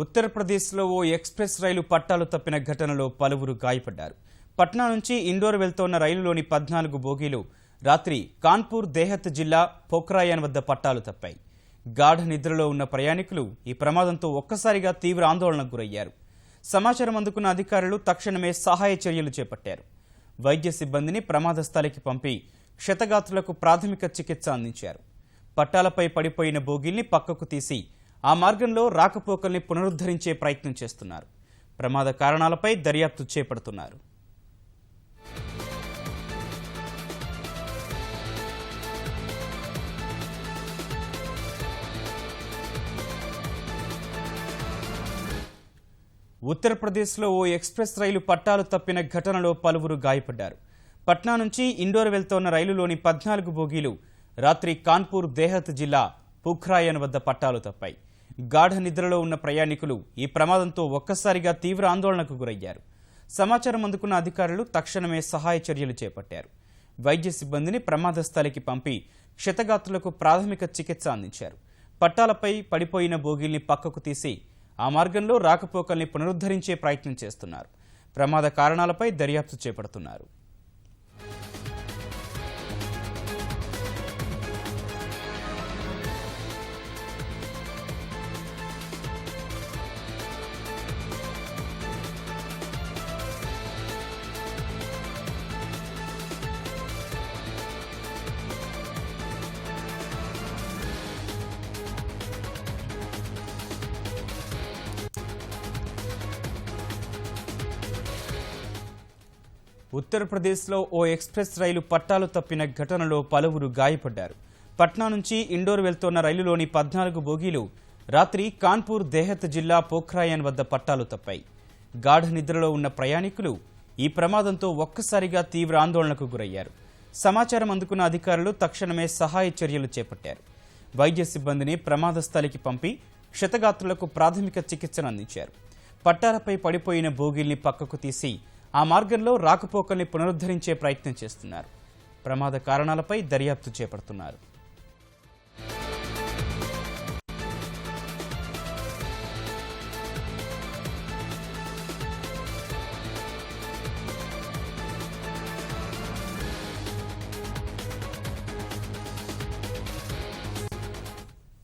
ఉత్తరప్రదేశ్లో ఓ ఎక్స్ప్రెస్ రైలు పట్టాలు తప్పిన ఘటనలో పలువురు గాయపడ్డారు. పట్నా నుంచి ఇండోర్ వెళ్తోన్న రైలులోని 14 బోగీలు రాత్రి కాన్పూర్ దేహత్ జిల్లా పోఖ్రాయాన్ వద్ద పట్టాలు తప్పాయి. గాఢ నిద్రలో ఉన్న ప్రయాణికులు ఈ ప్రమాదంతో ఒక్కసారిగా తీవ్ర ఆందోళనకు గురయ్యారు. సమాచారం అందుకున్న అధికారులు తక్షణమే సహాయ చర్యలు చేపట్టారు. వైద్య సిబ్బందిని ప్రమాద స్థలికి పంపి క్షతగాత్రులకు ప్రాథమిక చికిత్స అందించారు. పట్టాలపై పడిపోయిన బోగీల్ని పక్కకు తీసి ఆ మార్గంలో రాకపోకల్ని పునరుద్ధరించే ప్రయత్నం చేస్తున్నారు. ప్రమాద కారణాలపై దర్యాప్తు చేపడుతున్నారు. ఉత్తరప్రదేశ్లో ఓ ఎక్స్ప్రెస్ రైలు పట్టాలు తప్పిన ఘటనలో పలువురు గాయపడ్డారు. పట్నా నుంచి ఇండోర్ వెళ్తోన్న రైలులోని 14 బోగీలు రాత్రి కాన్పూర్ దేహత్ జిల్లా పోఖ్రాయాన్ వద్ద పట్టాలు తప్పాయి. గాఢ నిద్రలో ఉన్న ప్రయాణికులు ఈ ప్రమాదంతో ఒక్కసారిగా తీవ్ర ఆందోళనకు గురయ్యారు. సమాచారం అందుకున్న అధికారులు తక్షణమే సహాయ చర్యలు చేపట్టారు. వైద్య సిబ్బందిని ప్రమాద స్థలికి పంపి క్షతగాత్రులకు ప్రాథమిక చికిత్స అందించారు. పట్టాలపై పడిపోయిన బోగీల్ని పక్కకు తీసి ఆ మార్గంలో రాకపోకల్ని పునరుద్ధరించే ప్రయత్నం చేస్తున్నారు. ప్రమాద కారణాలపై దర్యాప్తు చేపడుతున్నారు. ఉత్తరప్రదేశ్లో ఓ ఎక్స్ప్రెస్ రైలు పట్టాలు తప్పిన ఘటనలో పలువురు గాయపడ్డారు. పట్నా నుంచి ఇండోర్ వెళ్తోన్న రైలులోని 14 బోగీలు రాత్రి కాన్పూర్ దేహత్ జిల్లా పోఖ్రాయాన్ వద్ద పట్టాలు తప్పాయి. గాఢ నిద్రలో ఉన్న ప్రయాణికులు ఈ ప్రమాదంతో ఒక్కసారిగా తీవ్ర ఆందోళనకు గురయ్యారు. సమాచారం అందుకున్న అధికారులు తక్షణమే సహాయ చర్యలు చేపట్టారు. వైద్య సిబ్బందిని ప్రమాద స్థలికి పంపి క్షతగాత్రులకు ప్రాథమిక చికిత్సను అందించారు. పట్టాలపై పడిపోయిన బోగీల్ని పక్కకు తీసి ఆ మార్గంలో రాకపోకల్ని పునరుద్ధరించే ప్రయత్నం చేస్తున్నారు. ప్రమాద కారణాలపై దర్యాప్తు చేపడుతున్నారు.